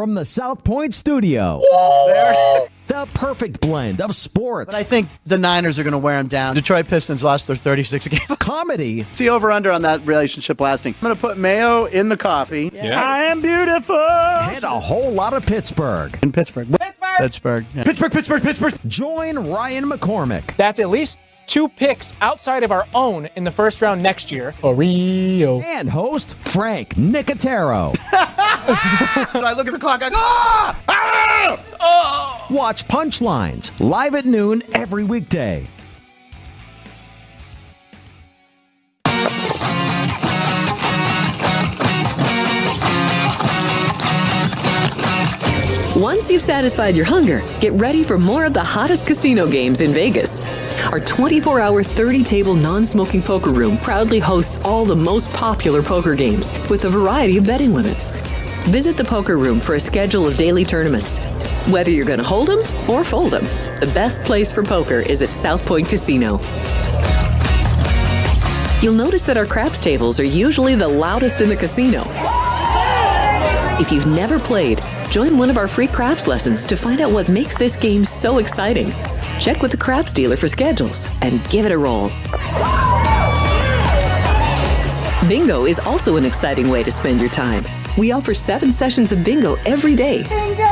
From the South Point studio. The perfect blend of sports. But I think the Niners are going to wear them down. Detroit Pistons lost their 36 games. Comedy. See over-under on that relationship lasting. I'm going to put mayo in the coffee. Yes. I am beautiful. And a whole lot of Pittsburgh. In Pittsburgh. Pittsburgh. Yeah. Pittsburgh. Join Ryan McCormick. That's at least 2 picks outside of our own in the first round next year. Oreo. And host Frank Nicotero. I look at the clock, I go, ah! Ah! Oh! Watch Punchlines live at noon every weekday. Once you've satisfied your hunger, get ready for more of the hottest casino games in Vegas. Our 24-hour, 30-table non-smoking poker room proudly hosts all the most popular poker games with a variety of betting limits. Visit the poker room for a schedule of daily tournaments. Whether you're going to hold 'em or fold 'em, the best place for poker is at South Point Casino. You'll notice that our craps tables are usually the loudest in the casino. If you've never played, join one of our free craps lessons to find out what makes this game so exciting. Check with the craps dealer for schedules and give it a roll. Bingo is also an exciting way to spend your time. We offer 7 sessions of bingo every day. Bingo!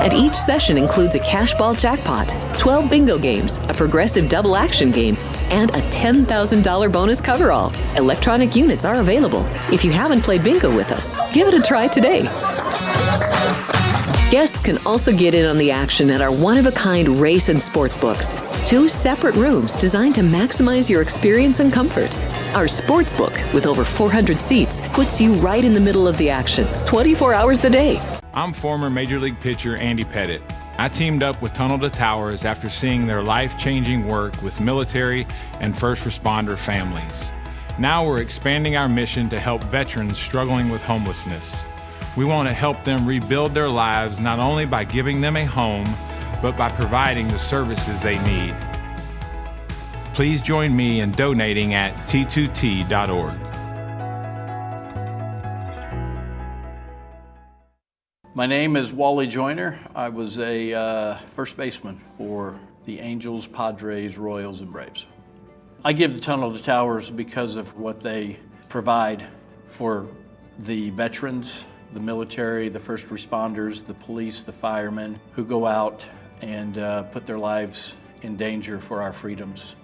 And each session includes a cash ball jackpot, 12 bingo games, a progressive double action game, and a $10,000 bonus coverall. Electronic units are available. If you haven't played bingo with us, give it a try today. Guests can also get in on the action at our one-of-a-kind race and sports books. 2 separate rooms designed to maximize your experience and comfort. Our sports book, with over 400 seats, puts you right in the middle of the action, 24 hours a day. I'm former Major League pitcher Andy Pettit. I teamed up with Tunnel to Towers after seeing their life-changing work with military and first responder families. Now we're expanding our mission to help veterans struggling with homelessness. We want to help them rebuild their lives not only by giving them a home, but by providing the services they need. Please join me in donating at t2t.org. My name is Wally Joyner. I was a first baseman for the Angels, Padres, Royals, and Braves. I give the Tunnel to Towers because of what they provide for the veterans, the military, the first responders, the police, the firemen who go out and put their lives in danger for our freedoms.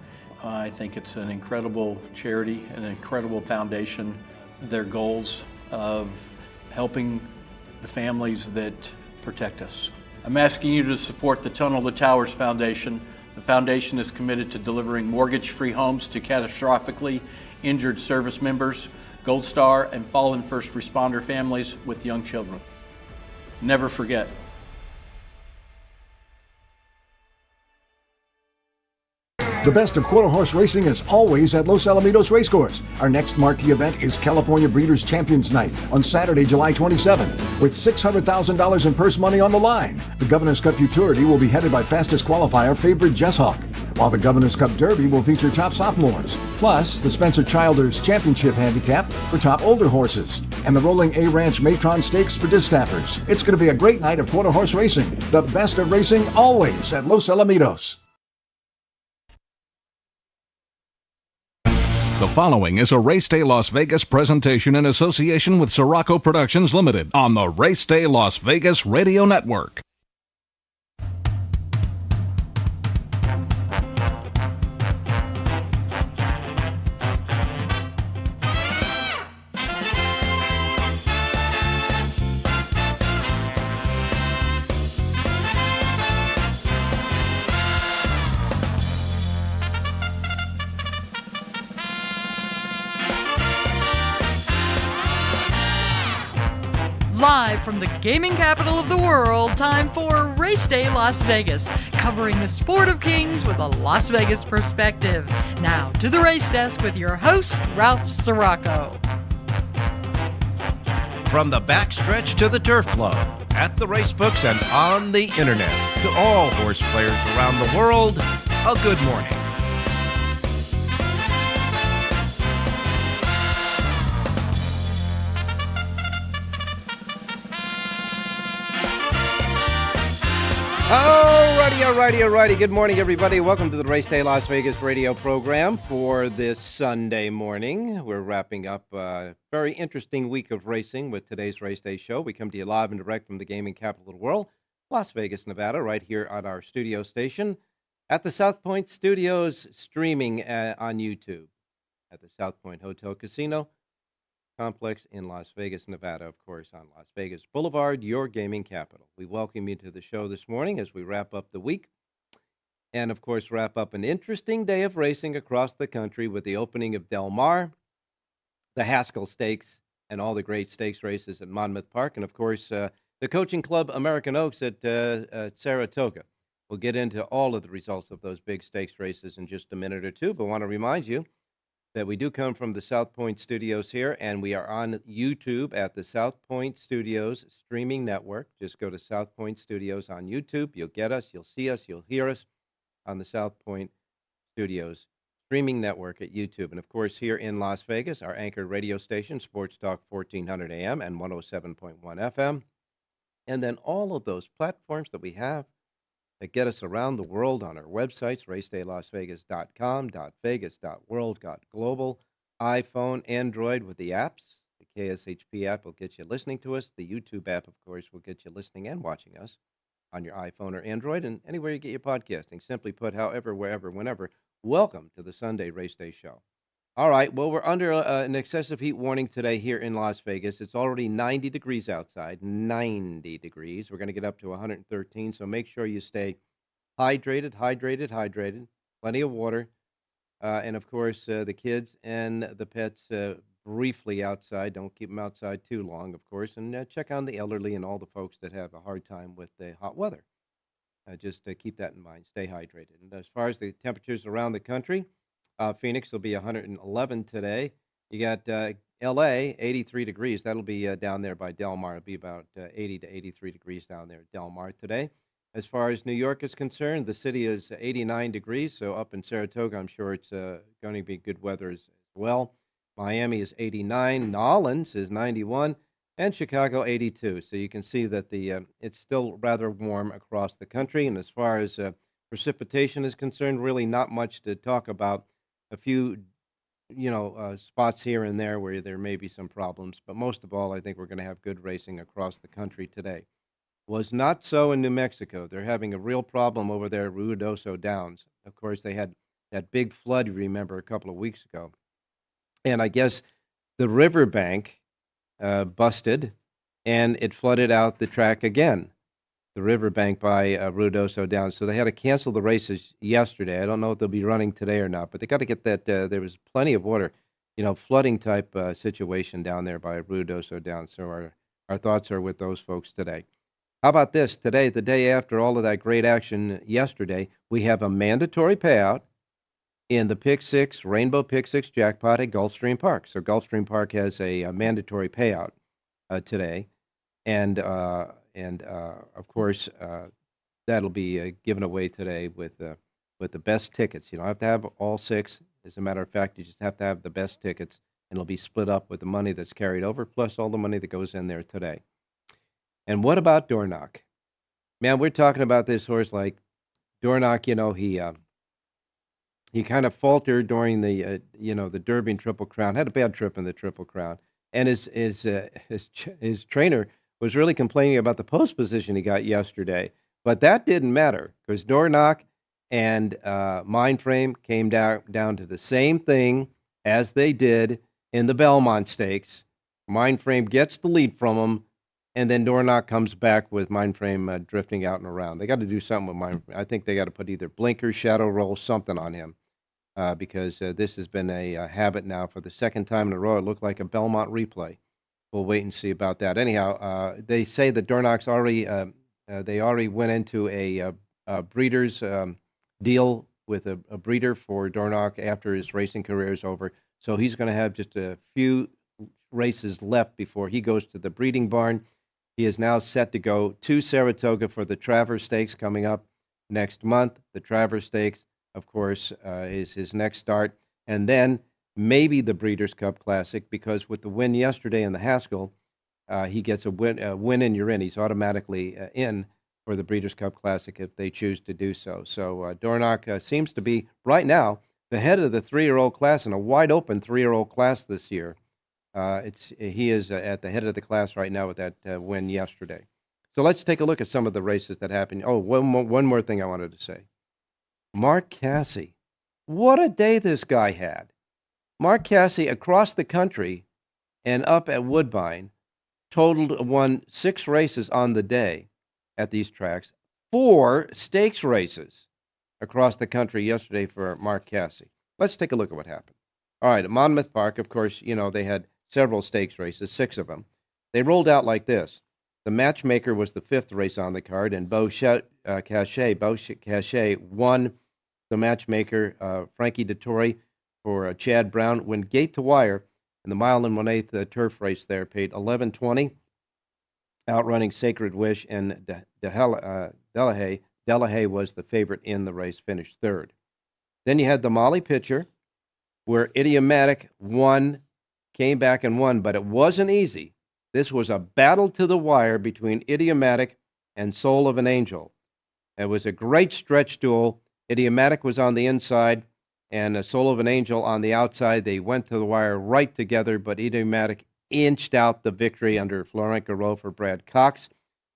I think it's an incredible charity, an incredible foundation. Their goals of helping the families that protect us. I'm asking you to support the Tunnel to Towers Foundation. The foundation is committed to delivering mortgage-free homes to catastrophically injured service members, Gold Star, and fallen first responder families with young children. Never forget. The best of quarter horse racing is always at Los Alamitos Racecourse. Our next marquee event is California Breeders' Champions Night on Saturday, July 27th, with $600,000 in purse money on the line. The Governor's Cup Futurity will be headed by fastest qualifier favorite Jess Hawk, while the Governor's Cup Derby will feature top sophomores, plus the Spencer Childers Championship Handicap for top older horses, and the Rolling A Ranch Matron Stakes for distaffers. It's going to be a great night of quarter horse racing. The best of racing always at Los Alamitos. The following is a Race Day Las Vegas presentation in association with Siraco Productions Limited on the Race Day Las Vegas Radio Network. Live from the gaming capital of the world, time for Race Day Las Vegas, covering the sport of kings with a Las Vegas perspective. Now to the race desk with your host, Ralph Siraco. From the backstretch to the turf club, at the racebooks and on the internet, to all horse players around the world, a good morning. Alrighty. Good morning, everybody. Welcome to the Race Day Las Vegas radio program for this Sunday morning. We're wrapping up a very interesting week of racing with today's Race Day show. We come to you live and direct from the gaming capital of the world, Las Vegas, Nevada, right here at our studio station at the South Point Studios, streaming on YouTube at the South Point Hotel Casino Complex in Las Vegas, Nevada, of course, on Las Vegas Boulevard, your gaming capital. We welcome you to the show this morning as we wrap up the week and, of course, wrap up an interesting day of racing across the country with the opening of Del Mar, the Haskell Stakes, and all the great stakes races at Monmouth Park, and, of course, the Coaching Club American Oaks at Saratoga. We'll get into all of the results of those big stakes races in just a minute or two, but I want to remind you that we do come from the South Point Studios here, and we are on YouTube at the South Point Studios streaming network. Just go to South Point Studios on YouTube. You'll get us, you'll see us, you'll hear us on the South Point Studios streaming network at YouTube. And, of course, here in Las Vegas, our anchored radio station, Sports Talk 1400 AM and 107.1 FM. And then all of those platforms that we have that get us around the world on our websites, racedaylasvegas.com, .vegas, .world, .global, iPhone, Android with the apps. The KSHP app will get you listening to us. The YouTube app, of course, will get you listening and watching us on your iPhone or Android and anywhere you get your podcasting. Simply put, however, wherever, whenever. Welcome to the Sunday Race Day Show. All right, well, we're under an excessive heat warning today here in Las Vegas. It's already 90 degrees outside, 90 degrees. We're going to get up to 113, so make sure you stay hydrated, plenty of water, and, of course, the kids and the pets briefly outside. Don't keep them outside too long, of course, and check on the elderly and all the folks that have a hard time with the hot weather. Just keep that in mind. Stay hydrated. And as far as the temperatures around the country, Phoenix will be 111 today. You got L.A., 83 degrees. That'll be down there by Del Mar. It'll be about 80 to 83 degrees down there at Del Mar today. As far as New York is concerned, the city is 89 degrees, so up in Saratoga, I'm sure it's going to be good weather as well. Miami is 89, Nolens is 91, and Chicago 82. So you can see that it's still rather warm across the country. And as far as precipitation is concerned, really not much to talk about. A few, spots here and there where there may be some problems. But most of all, I think we're going to have good racing across the country today. Was not so in New Mexico. They're having a real problem over there at Ruidoso Downs. Of course, they had that big flood, you remember, a couple of weeks ago. And I guess the riverbank busted, and it flooded out the track again, the riverbank by Ruidoso Downs. So they had to cancel the races yesterday. I don't know if they'll be running today or not, but they got to get that. There was plenty of water, flooding type situation down there by Ruidoso Downs. So our thoughts are with those folks today. How about this? Today, the day after all of that great action yesterday, we have a mandatory payout in the Pick 6, Rainbow Pick 6 jackpot at Gulfstream Park. So Gulfstream Park has a mandatory payout today. And of course, that'll be given away today with the best tickets. You don't have to have all six. As a matter of fact, you just have to have the best tickets, and it'll be split up with the money that's carried over, plus all the money that goes in there today. And what about Dornoch? Man, we're talking about this horse like Dornoch. He kind of faltered during the Derby and Triple Crown. Had a bad trip in the Triple Crown, and his trainer was really complaining about the post position he got yesterday. But that didn't matter because Dornoch and Mindframe came down to the same thing as they did in the Belmont Stakes. Mindframe gets the lead from him, and then Dornoch comes back with Mindframe drifting out and around. They got to do something with Mindframe. I think they got to put either blinkers, shadow roll, something on him because this has been a habit now for the second time in a row. It looked like a Belmont replay. We'll wait and see about that. Anyhow, they say that Dornoch's already went into a breeder's deal with a breeder for Dornoch after his racing career is over. So he's going to have just a few races left before he goes to the breeding barn. He is now set to go to Saratoga for the Travers Stakes coming up next month. The Travers Stakes, of course, is his next start. And then maybe the Breeders' Cup Classic, because with the win yesterday in the Haskell, he gets a win and you're in. He's automatically in for the Breeders' Cup Classic if they choose to do so. So Dornock seems to be, right now, the head of the 3-year-old class, in a wide-open 3-year-old class this year. He is at the head of the class right now with that win yesterday. So let's take a look at some of the races that happened. Oh, one more thing I wanted to say. Mark Casse. What a day this guy had. Mark Casse, across the country and up at Woodbine, won 6 races on the day at these tracks, 4 stakes races across the country yesterday for Mark Casse. Let's take a look at what happened. All right, at Monmouth Park, of course, they had several stakes races, 6 of them. They rolled out like this. The Matchmaker was the 5th race on the card, and Beau Cachet won the Matchmaker. Frankie Dettori for Chad Brown went gate to wire in the mile and 1/8 turf race there, paid $11.20, outrunning Sacred Wish, and Delahaye was the favorite in the race, finished 3rd. Then you had the Molly Pitcher, where Idiomatic came back and won, but it wasn't easy. This was a battle to the wire between Idiomatic and Soul of an Angel. It was a great stretch duel. Idiomatic was on the inside, and Soul of an Angel on the outside. They went to the wire right together, but Idiomatic inched out the victory under Florent Garreau for Brad Cox,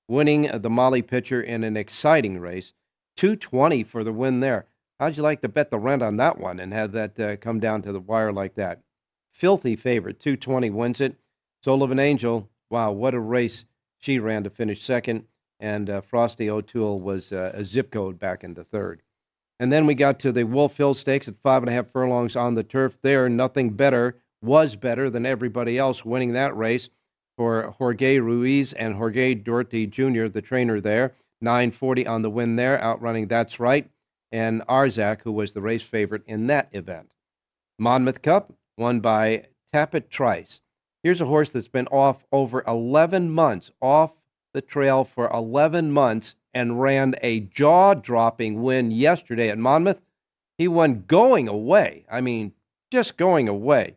winning the Molly Pitcher in an exciting race. $220 for the win there. How'd you like to bet the rent on that one and have that come down to the wire like that? Filthy favorite. $220 wins it. Soul of an Angel, wow, what a race she ran to finish 2nd. And Frosty O'Toole was a zip code back into 3rd. And then we got to the Wolf Hill Stakes at 5.5 furlongs on the turf there. Nothing was better than everybody else winning that race for Jorge Ruiz and Jorge Duarte Jr., the trainer there. $9.40 on the win there, outrunning That's Right, and Arzak, who was the race favorite in that event. Monmouth Cup, won by Tappet Trice. Here's a horse that's been off over 11 months, off the trail for 11 months, and ran a jaw-dropping win yesterday at Monmouth. He won going away. I mean, just going away.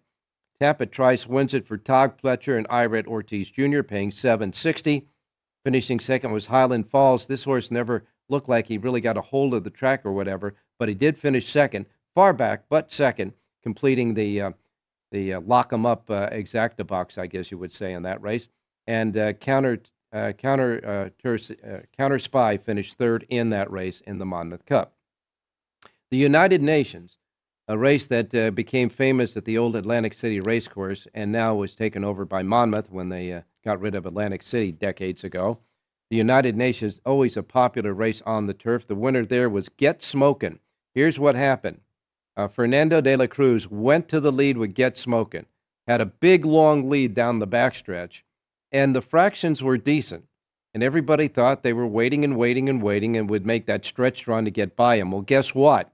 Tappet Trice wins it for Todd Pletcher and Irad Ortiz Jr., paying $7.60. Finishing 2nd was Highland Falls. This horse never looked like he really got a hold of the track or whatever, but he did finish 2nd, far back, but 2nd, completing the lock 'em up exacta box, I guess you would say, in that race. And Counter Spy finished 3rd in that race in the Monmouth Cup. The United Nations, a race that became famous at the old Atlantic City racecourse and now was taken over by Monmouth when they got rid of Atlantic City decades ago. The United Nations, always a popular race on the turf. The winner there was Get Smokin'. Here's what happened. Fernando de la Cruz went to the lead with Get Smokin', had a big, long lead down the backstretch, and the fractions were decent. And everybody thought they were waiting and would make that stretch run to get by him. Well, guess what?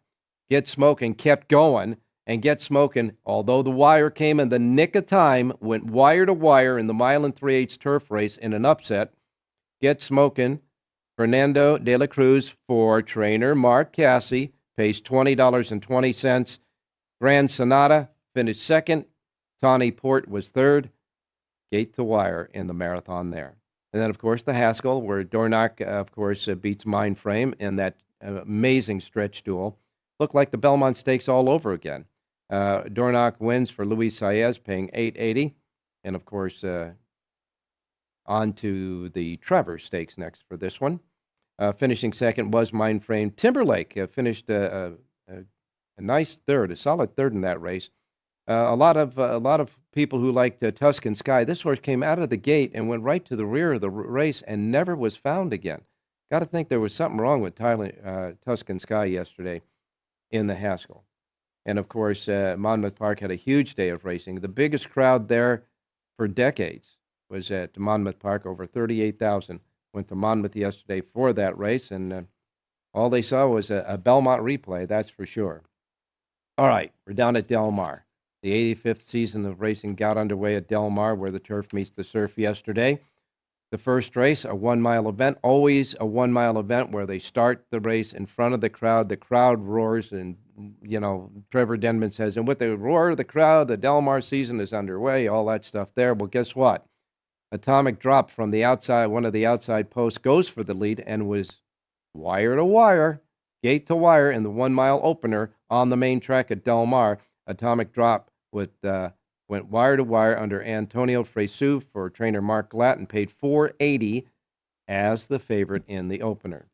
Get Smokin' kept going, and Get Smokin', although the wire came in the nick of time, went wire to wire in the mile and 3/8 turf race in an upset. Get Smokin', Fernando de la Cruz for trainer Mark Casse, pays $20.20. Grand Sonata finished 2nd. Tawny Port was 3rd. Gate to wire in the marathon there. And then, of course, the Haskell, where Dornock, of course, beats Mindframe in that amazing stretch duel. Looked like the Belmont Stakes all over again. Dornock wins for Luis Saez, paying $8.80. And, of course, on to the Trevor Stakes next for this one. Finishing 2nd was Mindframe. Timberlake finished a nice 3rd, a solid 3rd in that race. A lot of people who liked Tuscan Sky. This horse came out of the gate and went right to the rear of the race and never was found again. Got to think there was something wrong with Tuscan Sky yesterday in the Haskell. And, of course, Monmouth Park had a huge day of racing. The biggest crowd there for decades was at Monmouth Park, over 38,000. Went to Monmouth yesterday for that race, and all they saw was a Belmont replay, that's for sure. All right, we're down at Del Mar. The 85th season of racing got underway at Del Mar, where the turf meets the surf yesterday. The first race, a 1-mile event, always a 1-mile event where they start the race in front of the crowd. The crowd roars, and, Trevor Denman says, and with the roar of the crowd, the Del Mar season is underway, all that stuff there. Well, guess what? Atomic Drop from the outside, one of the outside posts, goes for the lead and was wire to wire, gate to wire in the 1 mile opener on the main track at Del Mar. Atomic Drop went wire to wire under Antonio Fresu for trainer Mark Glatt and paid $480 as the favorite in the opener.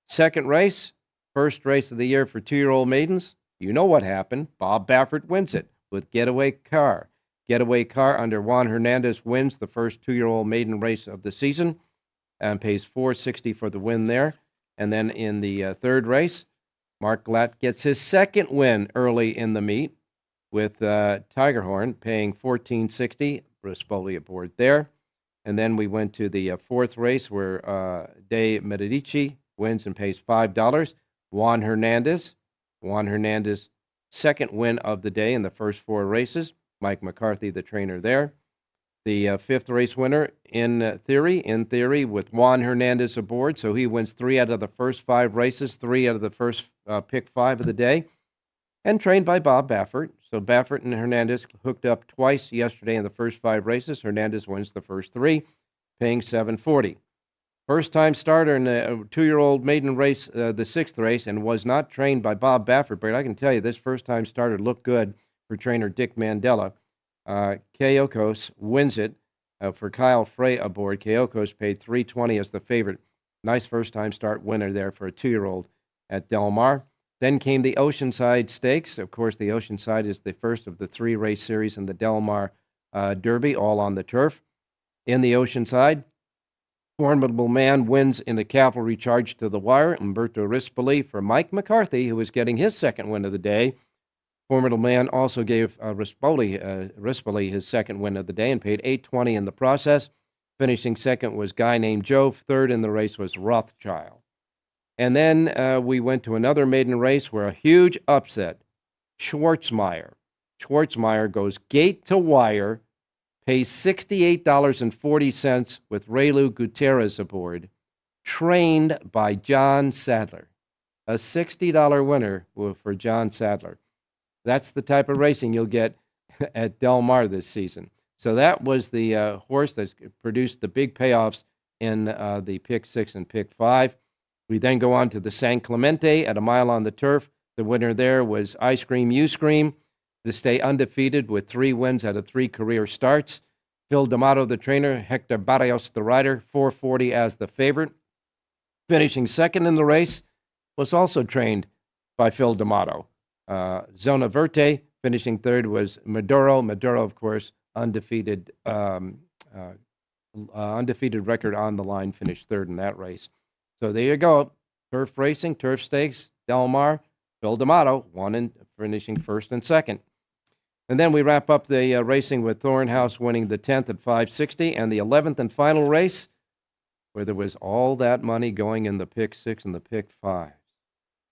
Second race, first race of the year for 2-year-old maidens. You know what happened. Bob Baffert wins it with Getaway Car. Getaway Car under Juan Hernandez wins the first 2-year-old maiden race of the season and pays $460 for the win there. And then in the third race, Mark Glatt gets his second win early in the meet with Tigerhorn paying $1460. Bruce Bowley aboard there. And then we went to the fourth race where De Medici wins and pays $5. Juan Hernandez, second win of the day in the first 4 races. Mike McCarthy, the trainer there. The fifth race winner in theory, with Juan Hernandez aboard. So he wins 3 out of the first 5 races, 3 out of the first pick 5 of the day, and trained by Bob Baffert. So Baffert and Hernandez hooked up twice yesterday in the first 5 races. Hernandez wins the first 3, paying $740. First-time starter in a 2-year-old maiden race, the 6th race, and was not trained by Bob Baffert. But I can tell you, this first-time starter looked good for trainer Dick Mandela. Keokos wins it for Kyle Frey aboard. Keokos paid $320 as the favorite. Nice first-time start winner there for a 2-year-old at Del Mar. Then came the Oceanside Stakes. Of course, the Oceanside is the first of the 3-race series in the Del Mar Derby, all on the turf. In the Oceanside, Formidable Man wins in the cavalry charge to the wire. Umberto Rispoli for Mike McCarthy, who was getting his second win of the day. Formidable Man also gave Rispoli his second win of the day and paid $820 in the process. Finishing second was Guy Named Joe. Third in the race was Rothschild. And then we went to another maiden race where a huge upset. Schwarzmeyer goes gate to wire, pays $68.40 with Raylu Gutierrez aboard, trained by John Sadler. A $60 winner for John Sadler. That's the type of racing you'll get at Del Mar this season. So that was the horse that produced the big payoffs in the pick 6 and pick 5. We then go on to the San Clemente at a mile on the turf. The winner there was I Scream, You Scream, to stay undefeated with 3 wins out of 3 career starts. Phil D'Amato, the trainer, Hector Barrios, the rider, $440 as the favorite. Finishing second in the race was also trained by Phil D'Amato. Zona Verde, finishing third, was Maduro. Maduro, of course, undefeated record on the line, finished third in that race. So there you go. Turf racing, turf stakes, Del Mar, Phil D'Amato, won and finishing first and second. And then we wrap up the racing with Thornhouse winning the 10th at $560, and the 11th and final race, where there was all that money going in the pick 6 and the pick 5.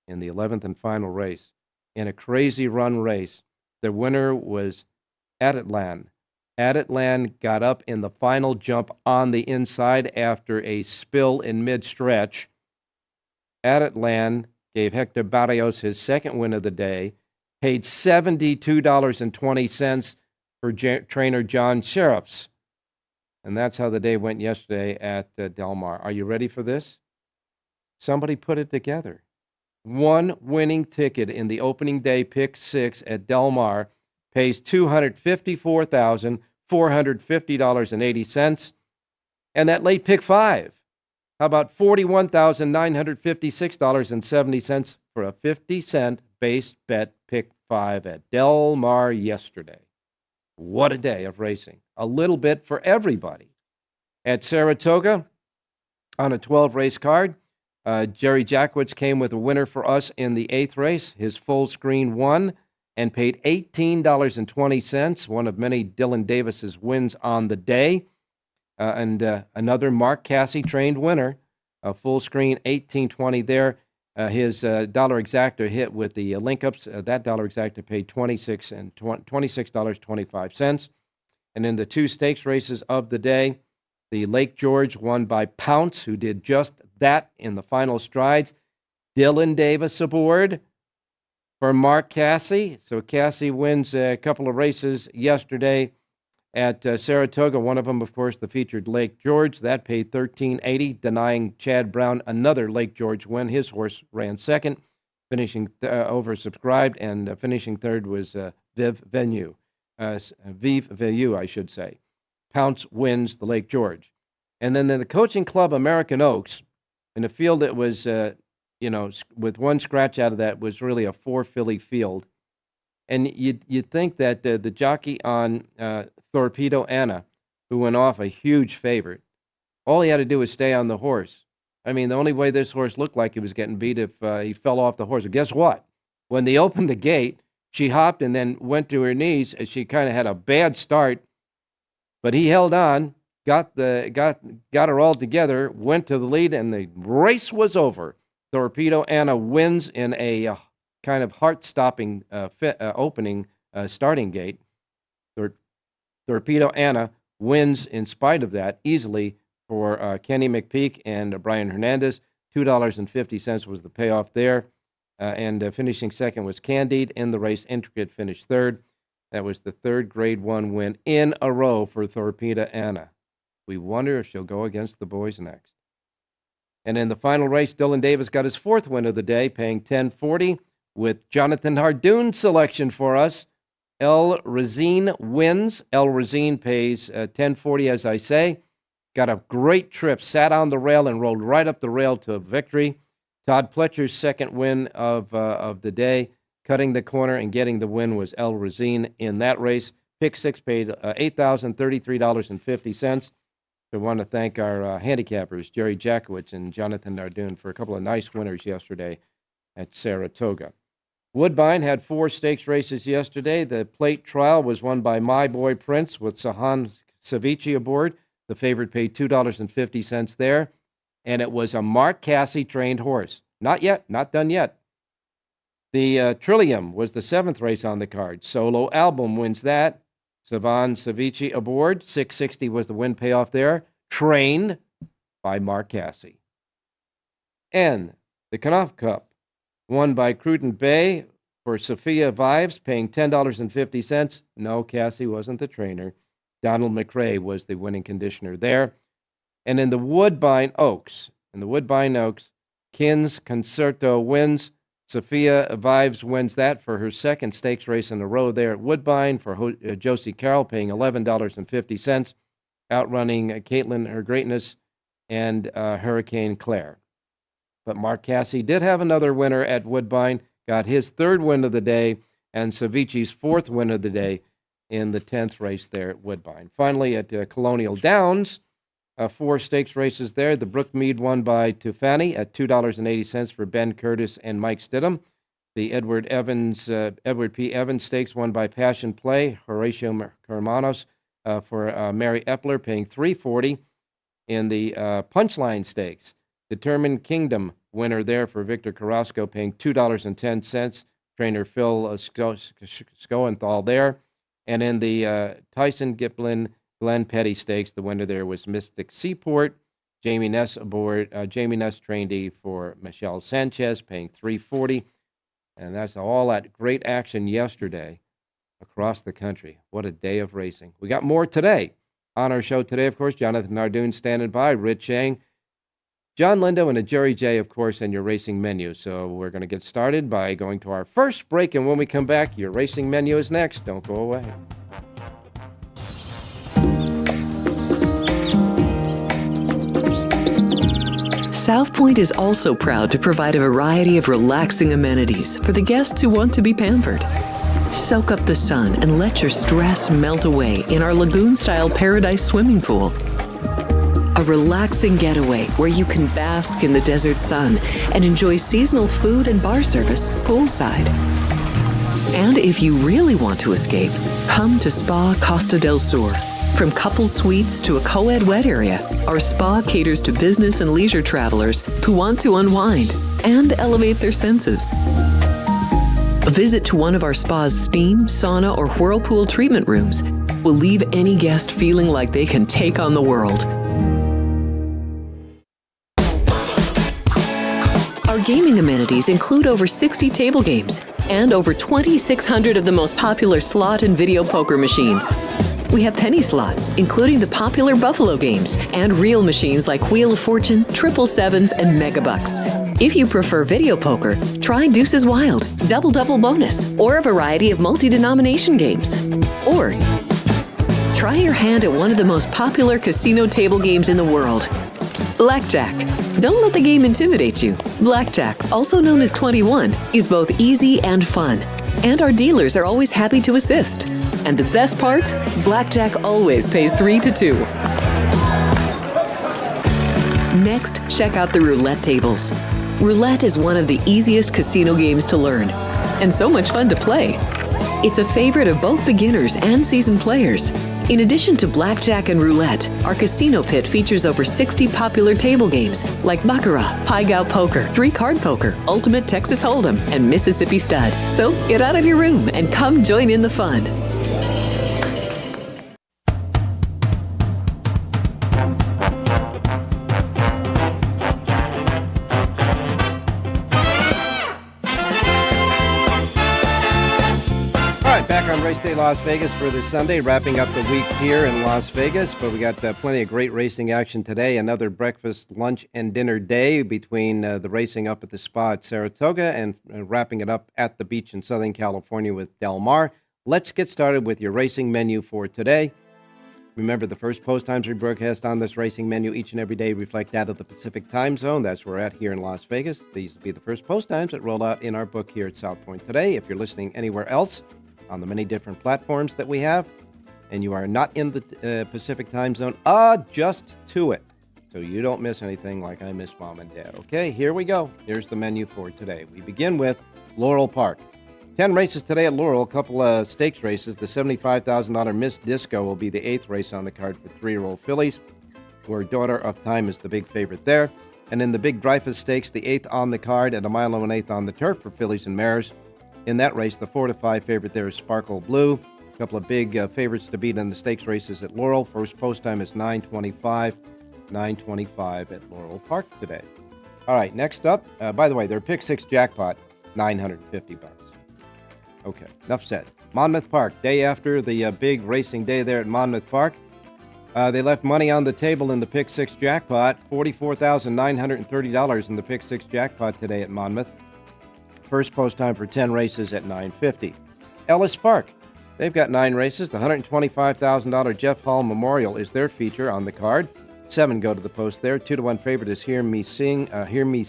In the 11th and final race, in a crazy run race, the winner was Adatlan. Adatlan got up in the final jump on the inside after a spill in mid-stretch. Adatlan gave Hector Barrios his second win of the day, paid $72.20 for trainer John Sheriffs. And that's how the day went yesterday at Del Mar. Are you ready for this? Somebody put it together. One winning ticket in the opening day pick 6 at Del Mar pays $254,450.80. And that late pick 5, how about $41,956.70 for a 50-cent base bet pick 5 at Del Mar yesterday? What a day of racing. A little bit for everybody. At Saratoga, on a 12-race card, Jerry Jackwitz came with a winner for us in the 8th race. His full screen won and paid $18.20, one of many Dylan Davis's wins on the day. And another Mark Cassie trained winner, a full screen $18.20 there. His dollar exacta hit with the link-ups. That dollar exacta paid $26.25. And in the 2 stakes races of the day, the Lake George won by Pounce, who did just that in the final strides. Dylan Davis aboard for Mark Cassie. So Cassie wins a couple of races yesterday at Saratoga. One of them, of course, the featured Lake George. That paid $13.80, denying Chad Brown another Lake George win. His horse ran second, finishing oversubscribed, and finishing third was Vive Venue, I should say. Pounce wins the Lake George. And then the Coaching Club American Oaks, in a field that was, with one scratch out of that, was really a 4-filly field. And you'd think that the jockey on Torpedo Anna, who went off a huge favorite, all he had to do was stay on the horse. I mean, the only way this horse looked like he was getting beat if he fell off the horse. And guess what? When they opened the gate, she hopped and then went to her knees as she kind of had a bad start. But he held on, got her all together, went to the lead, and the race was over. Torpedo Anna wins in a kind of heart-stopping opening starting gate. Torpedo Anna wins in spite of that easily for Kenny McPeak and Brian Hernandez. $2.50 was the payoff there. And finishing second was Candide. In the race, Intricate finished third. That was the third Grade 1 win in a row for Torpedo Anna. We wonder if she'll go against the boys next. And in the final race, Dylan Davis got his fourth win of the day, paying $10.40 with Jonathan Hardoon's selection for us. El Razine wins. El Razine pays $10.40, as I say. Got a great trip, sat on the rail and rolled right up the rail to victory. Todd Pletcher's second win of the day, cutting the corner and getting the win, was El Razine in that race. Pick six paid $8,033.50. I want to thank our handicappers, Jerry Jackowitz and Jonathan Nardoon, for a couple of nice winners yesterday at Saratoga. Woodbine had 4 stakes races yesterday. The plate trial was won by My Boy Prince with Sahan Savici aboard. The favorite paid $2.50 there. And it was a Mark Casse trained horse. Not yet, not done yet. The Trillium was the 7th race on the card. Solo Album wins that. Savan Savici aboard. $6.60 was the win payoff there. Trained by Mark Casse. And the Knopf Cup, won by Cruden Bay for Sophia Vives, paying $10.50. No, Casse wasn't the trainer. Donald McRae was the winning conditioner there. And in the Woodbine Oaks, Kins Concerto wins. Sophia Vives wins that for her second stakes race in a row there at Woodbine for Josie Carroll, paying $11.50, outrunning Caitlin Her Greatness and Hurricane Claire. But Mark Casse did have another winner at Woodbine, got his 3rd win of the day, and Savici's 4th win of the day in the 10th race there at Woodbine. Finally, at Colonial Downs, 4 stakes races there. The Brookmead won by Tufani at $2.80 for Ben Curtis and Mike Stidham. The Edward P. Evans Stakes won by Passion Play, Horatio Hermanos for Mary Epler, paying $3.40. In the Punchline Stakes, Determined Kingdom winner there for Victor Carrasco, paying $2.10. Trainer Phil Schoenthal there. And in the Tyson Giplin Glenn Petty Stakes, the winner there was Mystic Seaport. Jamie Ness aboard. Jamie Ness trainee for Michelle Sanchez, paying $3.40. And that's all that great action yesterday across the country. What a day of racing. We got more today. On our show today, of course, Jonathan Nardoon standing by, Rich Chang, John Lindo, and a Jerry J, of course, and your racing menu. So we're going to get started by going to our first break. And when we come back, your racing menu is next. Don't go away. South Point is also proud to provide a variety of relaxing amenities for the guests who want to be pampered. Soak up the sun and let your stress melt away in our lagoon-style Paradise swimming pool. A relaxing getaway where you can bask in the desert sun and enjoy seasonal food and bar service poolside. And if you really want to escape, come to Spa Costa del Sur. From couple suites to a co-ed wet area, our spa caters to business and leisure travelers who want to unwind and elevate their senses. A visit to one of our spa's steam, sauna, or whirlpool treatment rooms will leave any guest feeling like they can take on the world. Our gaming amenities include over 60 table games and over 2,600 of the most popular slot and video poker machines. We have penny slots, including the popular Buffalo games, and real machines like Wheel of Fortune, 777s, and Megabucks. If you prefer video poker, try Deuces Wild, Double Double Bonus, or a variety of multi-denomination games. Or try your hand at one of the most popular casino table games in the world, Blackjack. Don't let the game intimidate you. Blackjack, also known as 21, is both easy and fun. And our dealers are always happy to assist. And the best part? Blackjack always pays 3 to 2. Next, check out the roulette tables. Roulette is one of the easiest casino games to learn, and so much fun to play. It's a favorite of both beginners and seasoned players. In addition to blackjack and roulette, our casino pit features over 60 popular table games like Baccarat, Pai-Gow Poker, 3-Card Poker, Ultimate Texas Hold'em, and Mississippi Stud. So get out of your room and come join in the fun. Race Day Las Vegas for this Sunday, wrapping up the week here in Las Vegas, but we got plenty of great racing action today. Another breakfast, lunch, and dinner day between the racing up at the spa at Saratoga and wrapping it up at the beach in Southern California with Del Mar. Let's get started with your racing menu for today. Remember, the first post times we broadcast on this racing menu each and every day reflect that of the Pacific time zone. That's where we're at here in Las Vegas. These will be the first post times that roll out in our book here at South Point today. If you're listening anywhere else on the many different platforms that we have, and you are not in the Pacific time zone, adjust to it so you don't miss anything like I miss Mom and Dad. Okay, here we go. Here's the menu for today. We begin with Laurel Park. 10 races today at Laurel, a couple of stakes races. The $75,000 Miss Disco will be the 8th race on the card for 3-year-old fillies, where Daughter of Time is the big favorite there. And in the Big Dreyfus Stakes, the 8th on the card and a mile and 1/8 on the turf for fillies and mares. In that race, the 4-5 favorite there is Sparkle Blue. A couple of big favorites to beat in the stakes races at Laurel. First post time is 9:25. 9:25 at Laurel Park today. All right, next up, by the way, their Pick 6 jackpot, $950. Okay, enough said. Monmouth Park, day after the big racing day there at Monmouth Park. They left money on the table in the Pick 6 jackpot, $44,930 in the Pick 6 jackpot today at Monmouth. First post time for 10 races at $950. Ellis Park, they've got 9 races. The $125,000 Jeff Hall Memorial is their feature on the card. 7 go to the post there. 2-1 favorite is Hear Me Song. Hear My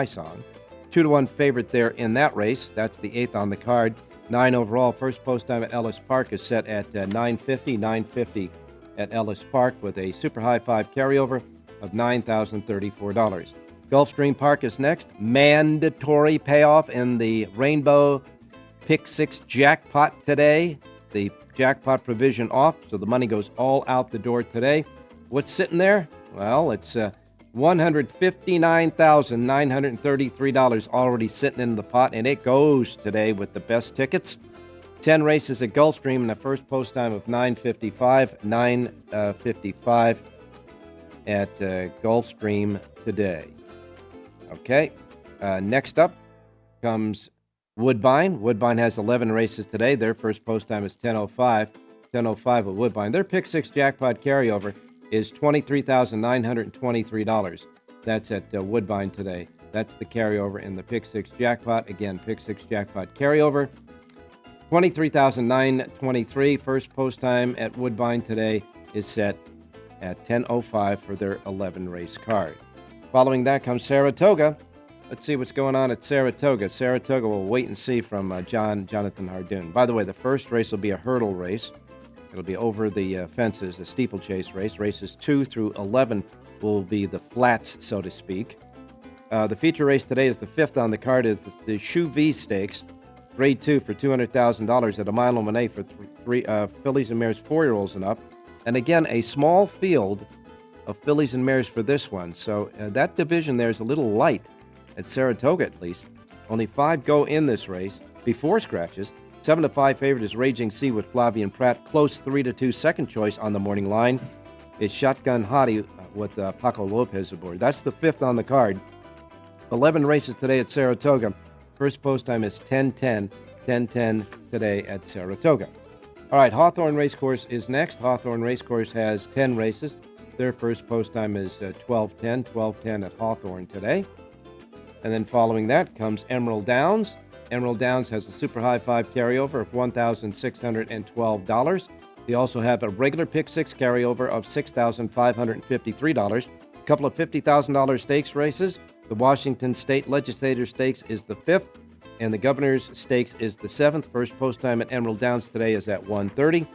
Song. 2-1 favorite there in that race. That's the 8th on the card. 9 overall. First post time at Ellis Park is set at $950. $950 at Ellis Park with a super high 5 carryover of $9,034. Gulfstream Park is next. Mandatory payoff in the Rainbow Pick 6 jackpot today. The jackpot provision off, so the money goes all out the door today. What's sitting there? Well, it's $159,933 already sitting in the pot, and it goes today with the best tickets. 10 races at Gulfstream and a first post time of $955. $955 at Gulfstream today. Okay, next up comes Woodbine. Woodbine has 11 races today. Their first post time is 10:05. 10:05 at Woodbine. Their Pick 6 jackpot carryover is $23,923. That's at Woodbine today. That's the carryover in the Pick 6 jackpot. Again, Pick 6 jackpot carryover. $23,923. First post time at Woodbine today is set at 10:05 for their 11-race card. Following that comes Saratoga. Let's see what's going on at Saratoga. Saratoga will wait and see from Jonathan Hardoon. By the way, the first race will be a hurdle race. It'll be over the fences, a steeplechase race. Races 2 through 11 will be the flats, so to speak. The feature race today is the 5th on the card. It's the Shoe V Stakes, Grade 2 for $200,000 at a mile and 1/8 for fillies and mares 4-year-olds and up. And again, a small field of fillies and mares for this one. So that division there is a little light at Saratoga, at least. Only 5 go in this race before scratches. 7-5 favorite is Raging Sea with Flavian Pratt. Close 3-2 second choice on the morning line is Shotgun Hottie with Paco Lopez aboard. That's the 5th on the card. 11 races today at Saratoga. First post time is 10:10. 10:10 today at Saratoga. All right, Hawthorne Racecourse is next. Hawthorne Racecourse has 10 races. Their first post time is 12:10 at Hawthorne today. And then following that comes Emerald Downs. Emerald Downs has a super high five carryover of $1,612. They also have a regular pick six carryover of $6,553. A couple of $50,000 stakes races. The Washington State Legislature Stakes is the 5th, and the Governor's Stakes is the 7th. First post time at Emerald Downs today is at 1:30.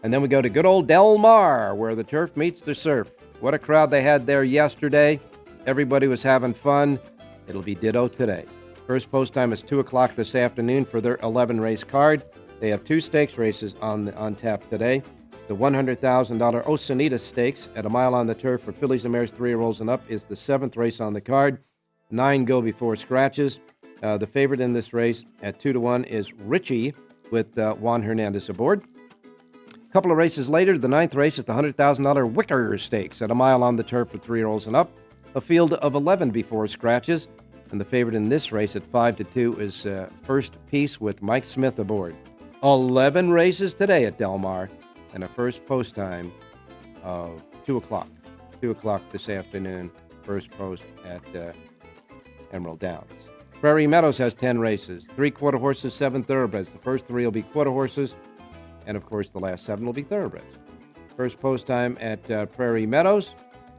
And then we go to good old Del Mar, where the turf meets the surf. What a crowd they had there yesterday. Everybody was having fun. It'll be ditto today. First post time is 2 o'clock this afternoon for their 11-race card. They have 2 stakes races on tap today. The $100,000 Osanita Stakes at a mile on the turf for fillies and mares 3-year-olds and up is the 7th race on the card. 9 go before scratches. The favorite in this race at 2-1 is Richie with Juan Hernandez aboard. A couple of races later, the 9th race is the $100,000 Wicker Stakes at a mile on the turf for 3-year-olds and up. A field of 11 before scratches. And the favorite in this race at 5-2 is First Piece with Mike Smith aboard. 11 races today at Del Mar and a first post time of 2 o'clock. 2 o'clock this afternoon, first post at Emerald Downs. Prairie Meadows has 10 races, 3 quarter horses, 7 thoroughbreds. The first 3 will be quarter horses, and of course the last 7 will be thoroughbreds. First post time at Prairie Meadows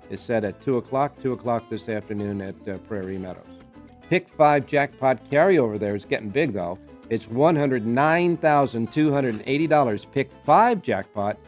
is set at 2 o'clock. 2 o'clock this afternoon at Prairie Meadows. Pick 5 jackpot carryover there is getting big, though. It's $109,280. Pick 5 jackpot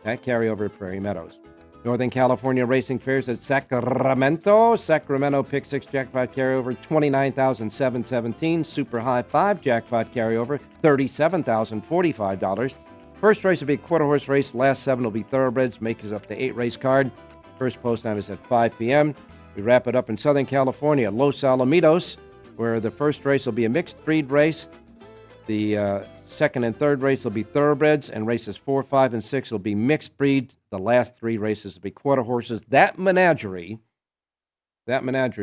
at carryover at Prairie Meadows. Northern California Racing Fairs at Sacramento. Sacramento Pick 6 jackpot carryover, $29,717. Super High 5 jackpot carryover, $37,045. First race will be a quarter horse race. Last 7 will be thoroughbreds. Makes up the 8-race card. First post time is at 5 p.m. We wrap it up in Southern California, Los Alamitos, where the first race will be a mixed breed race. The second and third race will be thoroughbreds, and races 4, 5, and 6 will be mixed breeds. The last 3 races will be quarter horses. That menagerie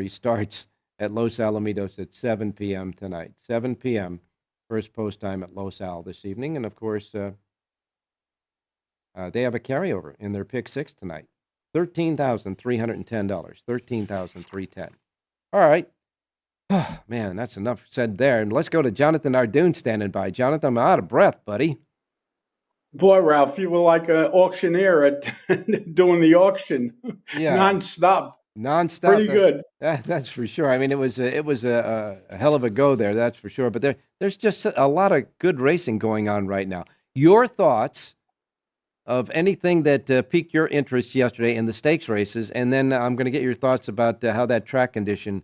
starts at Los Alamitos at 7 p.m. tonight. 7 p.m. First post time at Los Al this evening. And, of course, they have a carryover in their pick 6 tonight. $13,310. $13,310. All right. Oh, man, that's enough said there. And let's go to Jonathan Ardoon standing by. Jonathan, I'm out of breath, buddy. Boy, Ralph, you were like an auctioneer at doing the auction. Yeah. Nonstop. Pretty good. That's for sure. I mean, it was a hell of a go there, that's for sure. But there's just a lot of good racing going on right now. Your thoughts of anything that piqued your interest yesterday in the stakes races, and then I'm going to get your thoughts about how that track condition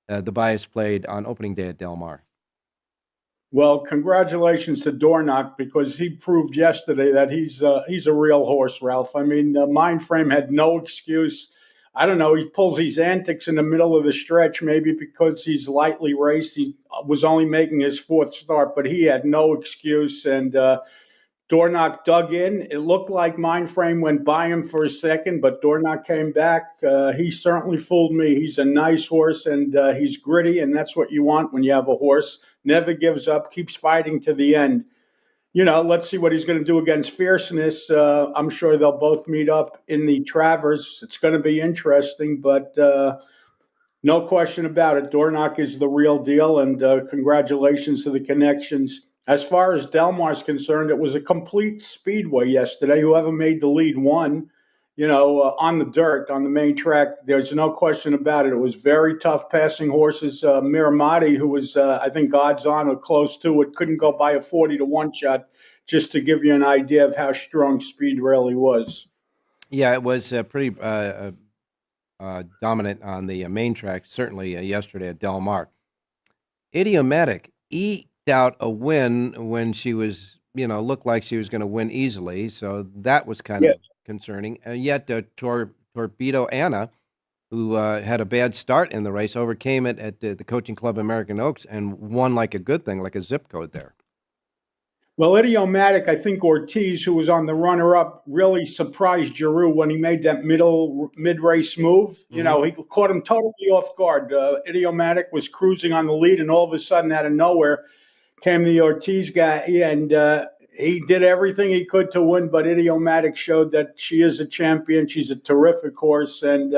the bias played on opening day at Del Mar. Well, congratulations to Dornock, because he proved yesterday that he's a real horse, Ralph. I mean, Mindframe had no excuse. I don't know, he pulls these antics in the middle of the stretch, maybe because he's lightly raced. He was only making his 4th start, but he had no excuse, and Dornock dug in. It looked like Mindframe went by him for a second, but Dornock came back. He certainly fooled me. He's a nice horse, and he's gritty, and that's what you want when you have a horse. Never gives up, keeps fighting to the end. You know, let's see what he's going to do against Fierceness. I'm sure they'll both meet up in the Travers. It's going to be interesting, but no question about it. Dornock is the real deal, and congratulations to the connections. As far as Del Mar's concerned, it was a complete speedway yesterday. Whoever made the lead won, on the dirt, on the main track. There's no question about it. It was very tough passing horses. Miramati, who was, I think, odds on or close to it, couldn't go by a 40-1 shot, just to give you an idea of how strong speed really was. Yeah, it was pretty dominant on the main track, certainly yesterday at Del Mar. Idiomatic out a win when she was, looked like she was going to win easily. So that was kind of concerning. Yet Torpedo Anna, who had a bad start in the race, overcame it at the Coaching Club American Oaks and won like a good thing, like a zip code there. Well, Idiomatic, I think Ortiz, who was on the runner-up, really surprised Giroux when he made that mid-race move. Mm-hmm. He caught him totally off guard. Idiomatic was cruising on the lead, and all of a sudden, out of nowhere, came the Ortiz guy, and he did everything he could to win, but Idiomatic showed that she is a champion. She's a terrific horse, and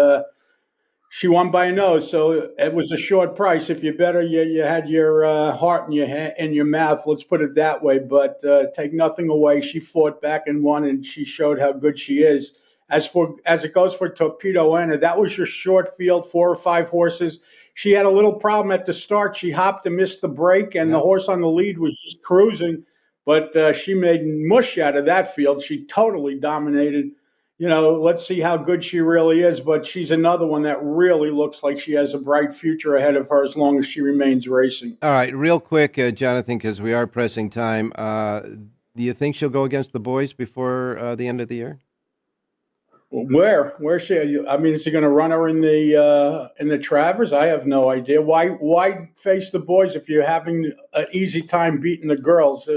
she won by a nose, so it was a short price. If you bet her, you had your heart in your mouth. Let's put it that way. But take nothing away. She fought back and won, and she showed how good she is. As it goes for Torpedo Anna, that was your short field, 4 or 5 horses. She had a little problem at the start. She hopped and missed the break, and the horse on the lead was just cruising. But she made mush out of that field. She totally dominated. Let's see how good she really is. But she's another one that really looks like she has a bright future ahead of her as long as she remains racing. All right, real quick, Jonathan, because we are pressing time. Do you think she'll go against the boys before the end of the year? Where's she? I mean, is he going to run her in the Travers? I have no idea. Why face the boys if you're having an easy time beating the girls?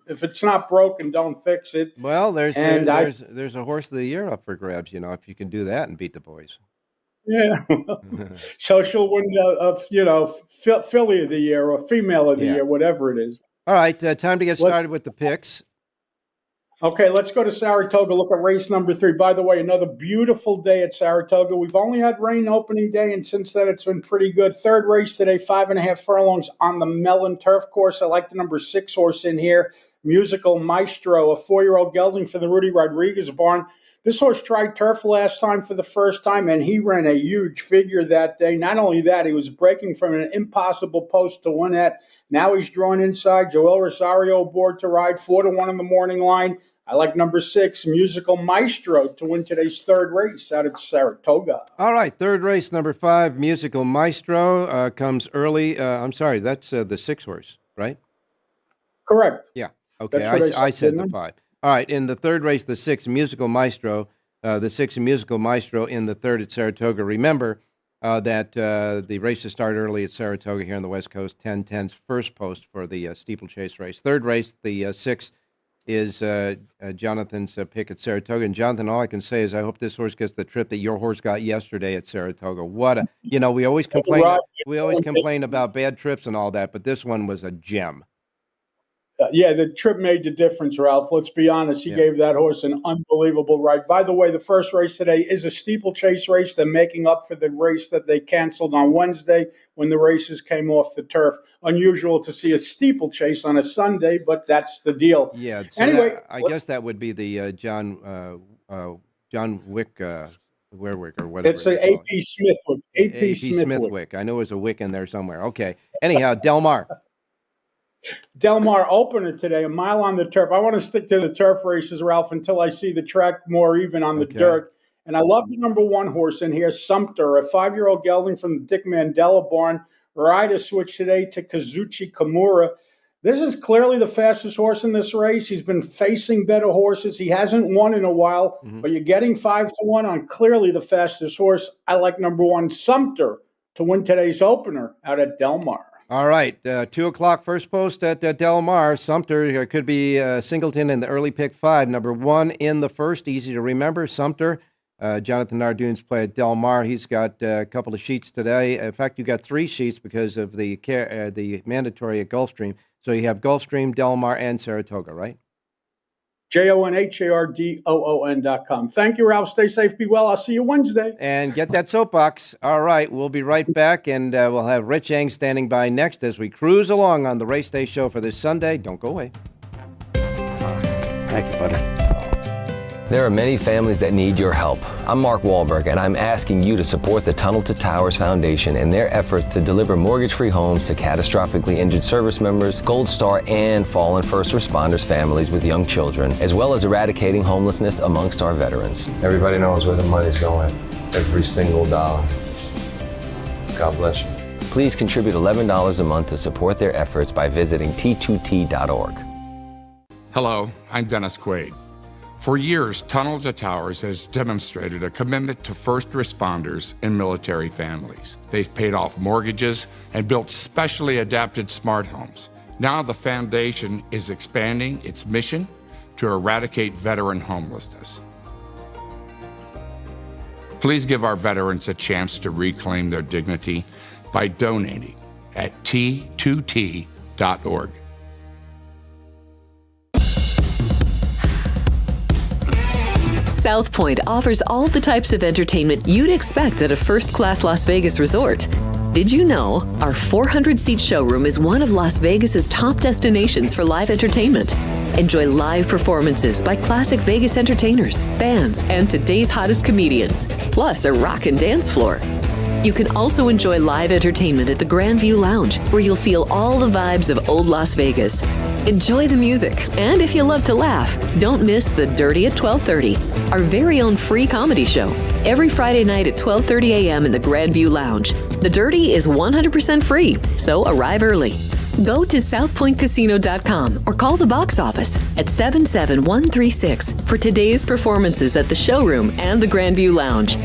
If it's not broken, don't fix it. Well, there's a horse of the year up for grabs. If you can do that and beat the boys. Yeah. So she'll win filly of the year or female of the year, whatever it is. All right, time to get started with the picks. Okay, let's go to Saratoga, look at race number 3. By the way, another beautiful day at Saratoga. We've only had rain opening day, and since then it's been pretty good. Third race today, 5.5 furlongs on the Mellon Turf Course. I like the number 6 horse in here, Musical Maestro, a 4-year-old gelding for the Rudy Rodriguez barn. This horse tried turf last time for the first time, and he ran a huge figure that day. Not only that, he was breaking from an impossible post to win at. Now he's drawn inside. Joel Rosario aboard to ride 4-1 in the morning line. I like number 6, Musical Maestro, to win today's third race out at Saratoga. All right, third race, number 5, Musical Maestro, comes early. I'm sorry, that's the 6 horse, right? Correct. Yeah, okay, I said the 5. All right, in the third race, the 6, Musical Maestro, Musical Maestro in the third at Saratoga. Remember that the races start early at Saratoga here on the West Coast, 10:10's first post for the steeplechase race. Third race, the 6, is Jonathan's pick at Saratoga. And Jonathan, all I can say is I hope this horse gets the trip that your horse got yesterday at Saratoga. We always complain about bad trips and all that, but this one was a gem. The trip made the difference, Ralph. Let's be honest. He gave that horse an unbelievable ride. By the way, the first race today is a steeplechase race. They're making up for the race that they canceled on Wednesday when the races came off the turf. Unusual to see a steeplechase on a Sunday, but that's the deal. Yeah. So anyway, I guess that would be the John Wick, Weirwick or whatever. It's an A.P. Smithwick. A.P. Smithwick. I know there's a wick in there somewhere. Okay. Anyhow, Del Mar. Del Mar opener today, a mile on the turf. I want to stick to the turf races, Ralph, until I see the track more even on the dirt. And I love the number 1 horse in here, Sumter, a 5-year-old gelding from the Dick Mandela barn. Rider switch today to Kazuchi Kimura. This is clearly the fastest horse in this race. He's been facing better horses. He hasn't won in a while, but you're getting 5-1 on clearly the fastest horse. I like number 1, Sumter, to win today's opener out at Del Mar. All right, 2 o'clock first post at Del Mar. Sumter could be Singleton in the early pick 5. Number 1 in the first, easy to remember. Sumter, Jonathan Nardoon's play at Del Mar. He's got a couple of sheets today. In fact, you got 3 sheets because of the mandatory at Gulfstream. So you have Gulfstream, Del Mar, and Saratoga, right? JONHARDOON.com. Thank you, Ralph. Stay safe, be well. I'll see you Wednesday. And get that soapbox. All right, we'll be right back, and we'll have Rich Eng standing by next as we cruise along on the Race Day show for this Sunday. Don't go away. Thank you, buddy. There are many families that need your help. I'm Mark Wahlberg, and I'm asking you to support the Tunnel to Towers Foundation in their efforts to deliver mortgage-free homes to catastrophically injured service members, Gold Star, and fallen first responders families with young children, as well as eradicating homelessness amongst our veterans. Everybody knows where the money's going, every single dollar. God bless you. Please contribute $11 a month to support their efforts by visiting T2T.org. Hello, I'm Dennis Quaid. For years, Tunnel to Towers has demonstrated a commitment to first responders and military families. They've paid off mortgages and built specially adapted smart homes. Now the foundation is expanding its mission to eradicate veteran homelessness. Please give our veterans a chance to reclaim their dignity by donating at T2T.org. South Point offers all the types of entertainment you'd expect at a first-class Las Vegas resort. Did you know our 400-seat showroom is one of Las Vegas's top destinations for live entertainment? Enjoy live performances by classic Vegas entertainers, bands, and today's hottest comedians, plus a rockin' dance floor. You can also enjoy live entertainment at the Grandview Lounge, where you'll feel all the vibes of old Las Vegas. Enjoy the music, and if you love to laugh, don't miss The Dirty at 12:30, our very own free comedy show, every Friday night at 12:30 a.m. in the Grandview Lounge. The Dirty is 100% free, so arrive early. Go to southpointcasino.com or call the box office at 77136 for today's performances at the showroom and the Grandview Lounge.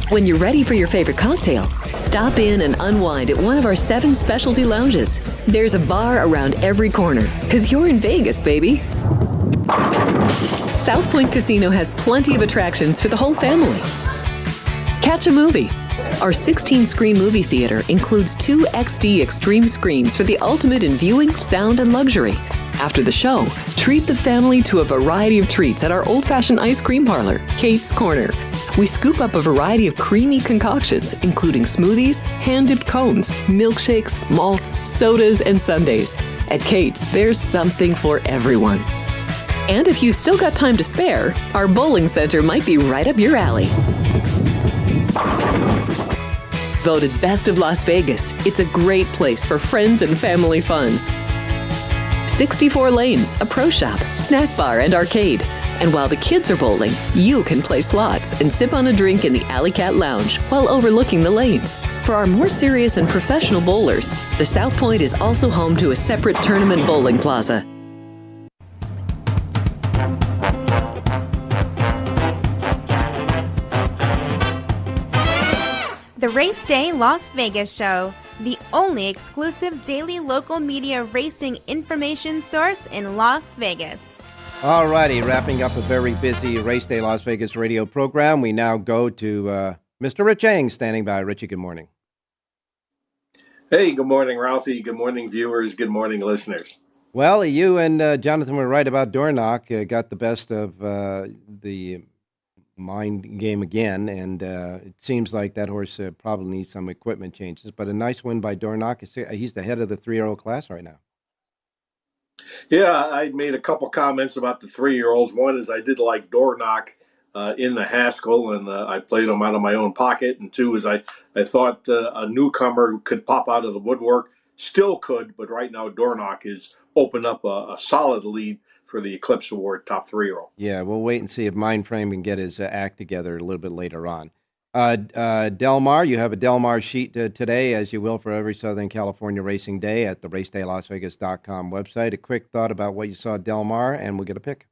When you're ready for your favorite cocktail, stop in and unwind at one of our 7 specialty lounges. There's a bar around every corner, because you're in Vegas, baby. South Point Casino has plenty of attractions for the whole family. Catch a movie. Our 16-screen movie theater includes 2 XD Extreme screens for the ultimate in viewing, sound, and luxury. After the show, treat the family to a variety of treats at our old-fashioned ice cream parlor, Kate's Corner. We scoop up a variety of creamy concoctions, including smoothies, hand-dipped cones, milkshakes, malts, sodas, and sundaes. At Kate's, there's something for everyone. And if you've still got time to spare, our bowling center might be right up your alley. Voted Best of Las Vegas, it's a great place for friends and family fun. 64 lanes, a pro shop, snack bar, and arcade. And while the kids are bowling, you can play slots and sip on a drink in the Alley Cat Lounge while overlooking the lanes. For our more serious and professional bowlers, the South Point is also home to a separate tournament bowling plaza. The Race Day Las Vegas Show, the only exclusive daily local media racing information source in Las Vegas. All righty, wrapping up a very busy Race Day Las Vegas radio program. We now go to Mr. Rich Eng standing by. Richie, good morning. Hey, good morning, Ralphie. Good morning, viewers. Good morning, listeners. Well, you and Jonathan were right about Dornoch. Got the best of the mind game again, and it seems like that horse probably needs some equipment changes, but a nice win by Dornoch. He's the head of the 3-year-old class right now. Yeah, I made a couple comments about the 3-year-olds. One is I did like Dornoch in the Haskell, and I played him out of my own pocket. And 2 is I thought a newcomer could pop out of the woodwork. Still could, but right now Dornoch has opened up a solid lead for the Eclipse Award top 3-year-old. Yeah, we'll wait and see if Mindframe can get his act together a little bit later on. Del Mar, you have a Del Mar sheet today, as you will for every Southern California Racing Day at the racedaylasvegas.com website. A quick thought about what you saw at Del Mar, and we'll get a pick.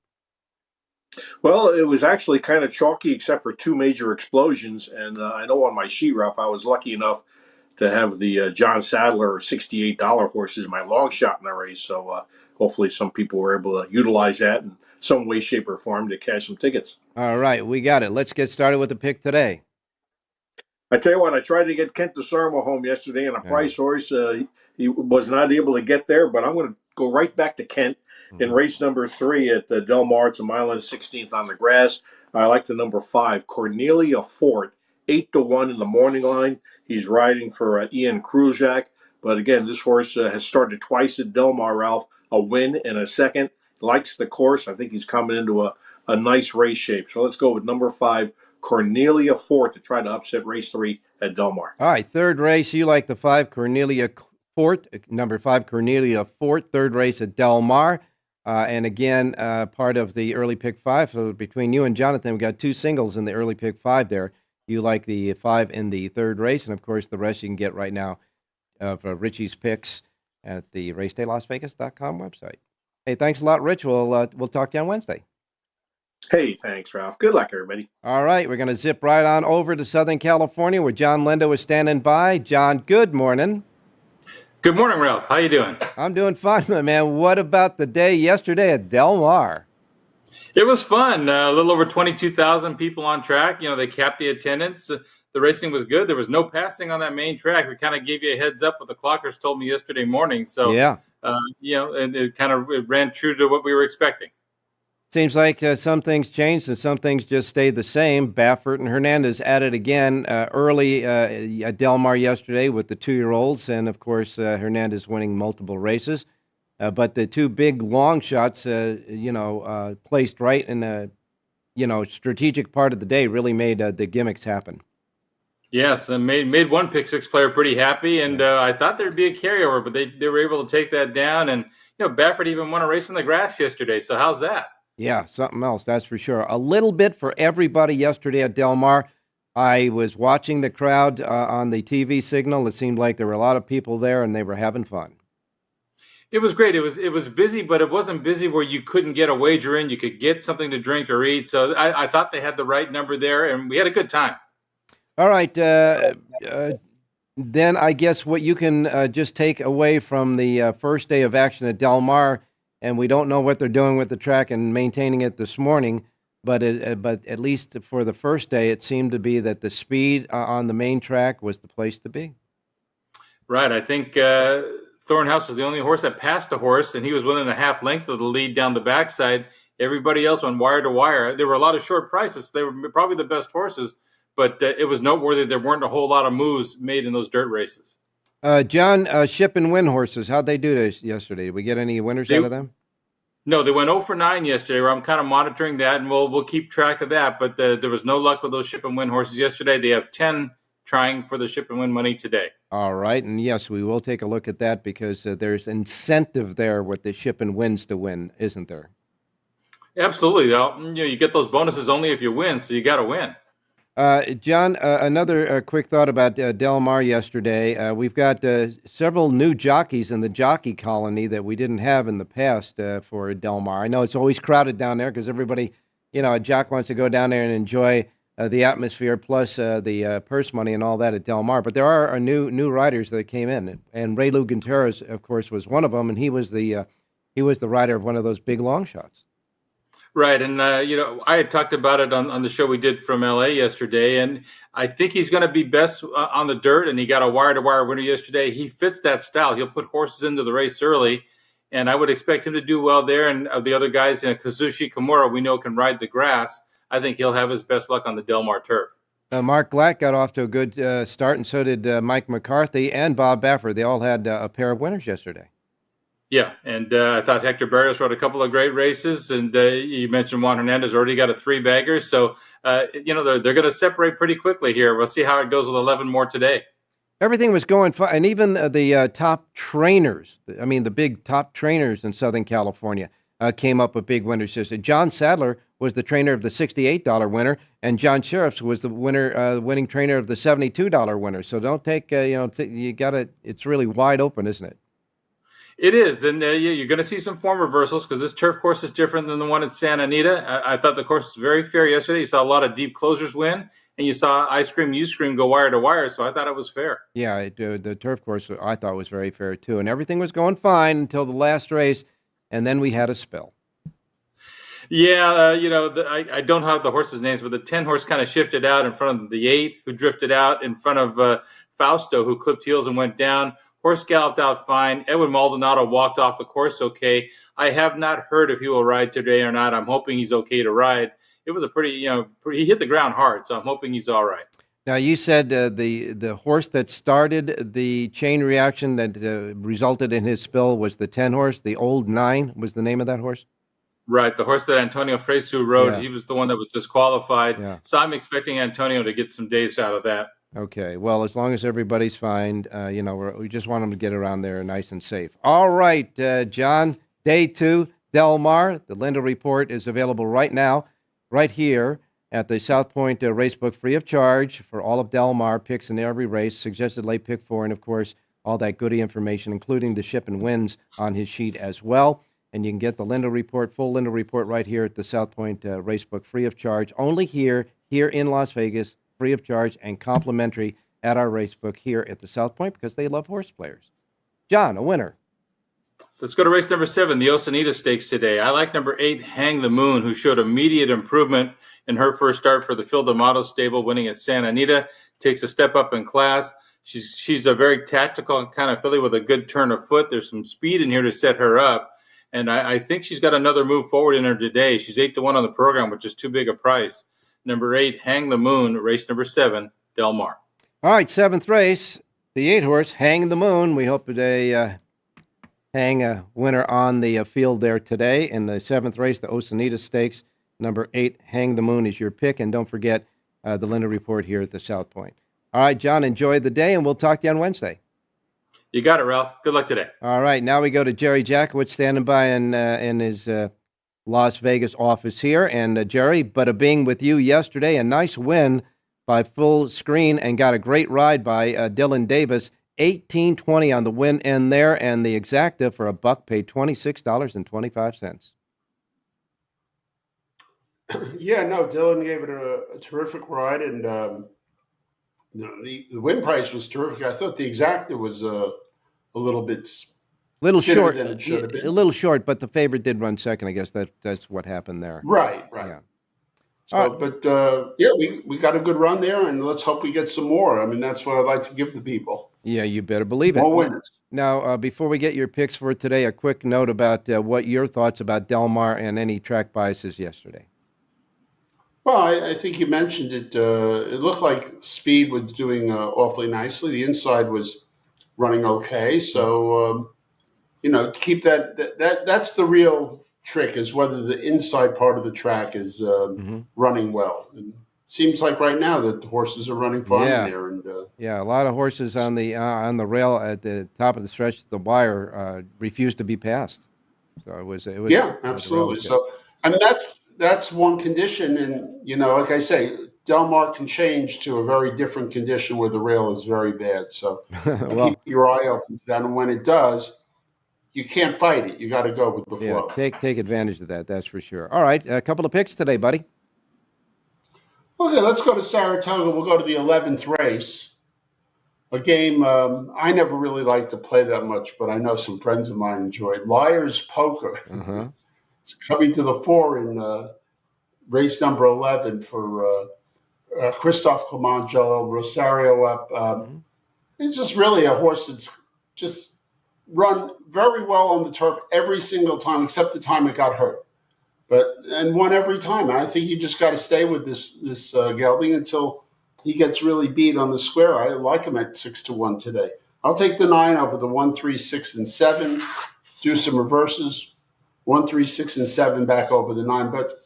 Well, it was actually kind of chalky except for 2 major explosions, and I know on my sheet, Ralph, I was lucky enough to have the John Sadler $68 horse as my long shot in the race, so hopefully some people were able to utilize that in some way, shape, or form to cash some tickets. All right, we got it. Let's get started with the pick today. I tell you what, I tried to get Kent DeSarmo home yesterday on a price horse. He was not able to get there, but I'm going to go right back to Kent in race number 3 at the Del Mar. It's a mile and 16th on the grass. I like the number 5, Cornelia Fort, 8-1 in the morning line. He's riding for Ian Krujak. But again, this horse has started twice at Del Mar, Ralph. A win and a second. Likes the course. I think he's coming into a nice race shape. So let's go with number 5, Cornelia Fort, to try to upset race 3 at Del Mar. All right, third race, you like the 5, Cornelia Fort. Number 5, Cornelia Fort, third race at Del Mar. And again, part of the early pick 5. So between you and Jonathan, we got 2 singles in the early pick 5 there. You like the 5 in the third race. And, of course, the rest you can get right now for Richie's picks at the racedaylasvegas.com website. Hey, thanks a lot, Rich. We'll talk to you on Wednesday. Hey, thanks, Ralph. Good luck, everybody. All right, we're going to zip right on over to Southern California where John Lindo is standing by. John, good morning. Good morning, Ralph. How you doing? I'm doing fine, my man. What about the day yesterday at Del Mar? It was fun. A little over 22,000 people on track. You know, they capped the attendance. The racing was good. There was no passing on that main track. We kind of gave you a heads up what the clockers told me yesterday morning. So, yeah. And it kind of ran true to what we were expecting. Seems like some things changed and some things just stayed the same. Baffert and Hernandez at it again early at Del Mar yesterday with the 2-year-olds, and of course Hernandez winning multiple races. But the two big long shots, placed right in a strategic part of the day, really made the gimmicks happen. Yes, and made one pick six player pretty happy, and I thought there'd be a carryover, but they were able to take that down. And Baffert even won a race in the grass yesterday. So how's that? Yeah, something else, that's for sure. A little bit for everybody yesterday at Del Mar. I was watching the crowd on the TV signal. It seemed like there were a lot of people there, and they were having fun. It was great. It was busy, but it wasn't busy where you couldn't get a wager in. You could get something to drink or eat. So I thought they had the right number there, and we had a good time. All right. Then I guess what you can just take away from the first day of action at Del Mar, and we don't know what they're doing with the track and maintaining it this morning, but at least for the first day, it seemed to be that the speed on the main track was the place to be. Right. I think Thornhouse was the only horse that passed a horse, and he was within a half length of the lead down the backside. Everybody else went wire to wire. There were a lot of short prices. They were probably the best horses, but it was noteworthy there weren't a whole lot of moves made in those dirt races. John, ship and win horses, how'd they do this yesterday? Did we get any winners out of them? No, they went 0 for 9 yesterday, where I'm kind of monitoring that, and we'll keep track of that. But there was no luck with those ship and win horses yesterday. They have 10 trying for the ship and win money today. All right, and yes, we will take a look at that because there's incentive there with the ship and wins to win, isn't there? Absolutely. You get those bonuses only if you win, so you got to win. John, another quick thought about Del Mar yesterday. We've got several new jockeys in the jockey colony that we didn't have in the past for Del Mar. I know it's always crowded down there because everybody, a jock wants to go down there and enjoy the atmosphere plus the purse money and all that at Del Mar. But there are new riders that came in, and Ray Lou Gutierrez, of course, was one of them, and he was the rider of one of those big long shots. Right, and I had talked about it on the show we did from LA yesterday, and I think he's going to be best on the dirt, and he got a wire-to-wire winner yesterday. He fits that style. He'll put horses into the race early, and I would expect him to do well there. And the other guys, Kazushi Kimura, we know can ride the grass. I think he'll have his best luck on the Del Mar turf. Mark Glatt got off to a good start, and so did Mike McCarthy and Bob Baffert. They all had a pair of winners yesterday. Yeah, and I thought Hector Barrios rode a couple of great races, and you mentioned Juan Hernandez already got a 3-bagger, so they're going to separate pretty quickly here. We'll see how it goes with 11 more today. Everything was going fine, and even the top trainers, the big top trainers in Southern California came up with big winners. John Sadler was the trainer of the $68 winner, and John Sheriffs was the winning trainer of the $72 winner. So don't take, you got to. It's really wide open, isn't it? It is, and you're going to see some form reversals because this turf course is different than the one at Santa Anita. I thought the course was very fair yesterday. You saw a lot of deep closers win, and you saw I Scream, You Scream go wire to wire, so I thought it was fair. Yeah, the turf course I thought was very fair too, and everything was going fine until the last race, and then we had a spill. Yeah, I don't have the horses' names, but the 10 horse kind of shifted out in front of the 8, who drifted out in front of Fausto, who clipped heels and went down. Horse galloped out fine. Edwin Maldonado walked off the course okay. I have not heard if he will ride today or not. I'm hoping he's okay to ride. It was a pretty, he hit the ground hard, so I'm hoping he's all right. Now, you said the horse that started the chain reaction that resulted in his spill was the 10 horse. The Old 9 was the name of that horse? Right, the horse that Antonio Fresu rode, Yeah. He was the one that was disqualified. Yeah. So I'm expecting Antonio to get some days out of that. Okay, well, as long as everybody's fine, we just want them to get around there nice and safe. All right, John, day 2, Del Mar. The Linda Report is available right now, right here at the South Point Racebook, free of charge for all of Del Mar, picks in every race, suggested late pick 4, and, of course, all that goodie information, including the ship and wins on his sheet as well. And you can get the Linda Report, full Linda Report, right here at the South Point Racebook, free of charge, only here in Las Vegas, free of charge and complimentary at our racebook here at the South Point because they love horse players. John, a winner. Let's go to race number 7, the Osanita Stakes today. I like number 8, Hang the Moon, who showed immediate improvement in her first start for the Phil D'Amato stable, winning at Santa Anita. Takes a step up in class. She's a very tactical kind of filly with a good turn of foot. There's some speed in here to set her up. And I think she's got another move forward in her today. She's 8-1 on the program, which is too big a price. Number 8, Hang the Moon, race number 7, Del Mar. All right, 7th race, the 8-horse, Hang the Moon. We hope they hang a winner on the field there today. In the 7th race, the Osanita Stakes, number 8, Hang the Moon is your pick. And don't forget the Linda Report here at the South Point. All right, John, enjoy the day, and we'll talk to you on Wednesday. You got it, Ralph. Good luck today. All right, now we go to Jerry Jackowitz standing by in his Las Vegas office here. And Jerry, being with you yesterday, a nice win by Full Screen and got a great ride by Dylan Davis. 18-20 on the win end there, and the exacta for $1 paid $26.25. Yeah, no, Dylan gave it a terrific ride, and the win price was terrific. I thought the exacta was a little bit short. than it should have been. A little short, but the favorite did run second. I guess that's what happened there. Right. Yeah. So, but we got a good run there, and let's hope we get some more. I mean, that's what I'd like to give the people. Yeah, you better believe it. More winners. Now, before we get your picks for today, a quick note about what your thoughts about Del Mar and any track biases yesterday. Well, I think you mentioned it. It looked like Speed was doing awfully nicely. The inside was running okay. So, keep that's the real trick, is whether the inside part of the track is running well. And seems like right now that the horses are running fine there. And a lot of horses on the rail at the top of the stretch of the wire refused to be passed. So it was absolutely. So, I mean, that's one condition, and like I say, Del Mar can change to a very different condition where the rail is very bad. So keep your eye open for that, and when it does, you can't fight it. You got to go with the flow. Take advantage of that. That's for sure. All right, a couple of picks today, buddy. Okay, let's go to Saratoga. We'll go to the 11th race. A game I never really liked to play that much, but I know some friends of mine enjoyed. Liar's Poker. Uh-huh. It's coming to the fore in race number 11 for Christophe Clement, Joel Rosario up. It's just really a horse that's just run very well on the turf every single time, except the time it got hurt. And won every time. I think you just got to stay with this gelding until he gets really beat on the square. I like him at 6-1 today. I'll take the 9 over the 1, 3, 6, and 7. Do some reverses. 1, 3, 6, and 7 back over the 9. But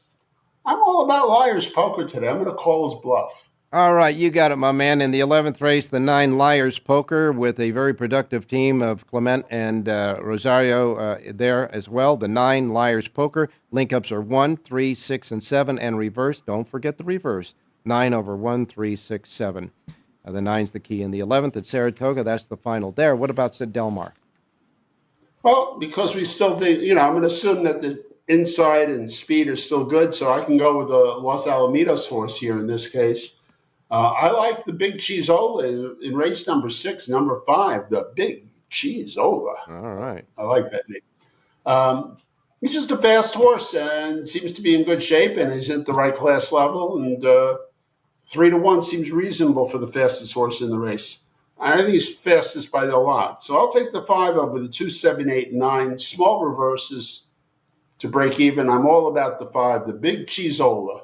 I'm all about Liar's Poker today. I'm going to call his bluff. All right, you got it, my man. In the 11th race, the 9 Liar's Poker with a very productive team of Clement and Rosario there as well. The 9 Liar's Poker. Link-ups are 1, 3, 6, and 7, and reverse. Don't forget the reverse. 9 over 1, 3, 6, 7. The 9's the key. In the 11th at Saratoga, that's the final there. What about Del Mar? Well, because we still think, I'm going to assume that the inside and speed are still good, so I can go with the Los Alamitos horse here in this case. I like the Big Cheeseola in race number 6, number 5, the Big Cheeseola. All right. I like that name. He's just a fast horse and seems to be in good shape, and he's at the right class level, and 3-1 seems reasonable for the fastest horse in the race. I think he's fastest by a lot. So I'll take the 5 over the 2, 7, 8, 9. Small reverses to break even. I'm all about the 5, the Big Cheeseola.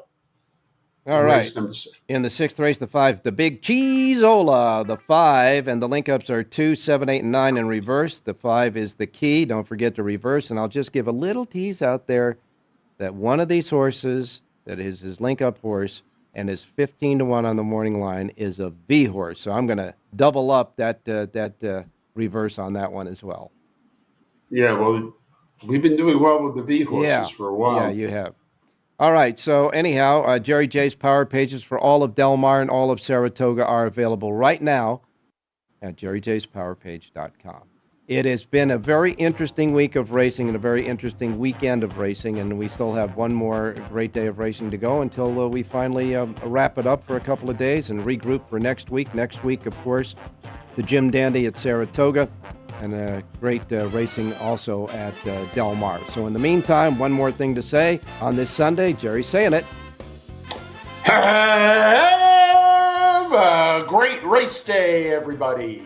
All right. Race number 6. In the 6th race, the 5, the Big Cheeseola, the 5, and the link-ups are 2, 7, 8, and 9 in reverse. The 5 is the key. Don't forget to reverse. And I'll just give a little tease out there that one of these horses that is his link-up horse and is 15-1 on the morning line is a V horse. So I'm going to double up that reverse on that one as well. Yeah, well, we've been doing well with the V horses for a while. Yeah, you have. All right, so anyhow, Jerry J's power pages for all of Del Mar and all of Saratoga are available right now at jerryjspowerpage.com. It has been a very interesting week of racing and a very interesting weekend of racing, and we still have one more great day of racing to go until we finally wrap it up for a couple of days and regroup for next week. Next week, of course, the Jim Dandy at Saratoga, and great racing also at Del Mar. So in the meantime, one more thing to say on this Sunday. Jerry's saying it. Have a great race day, everybody.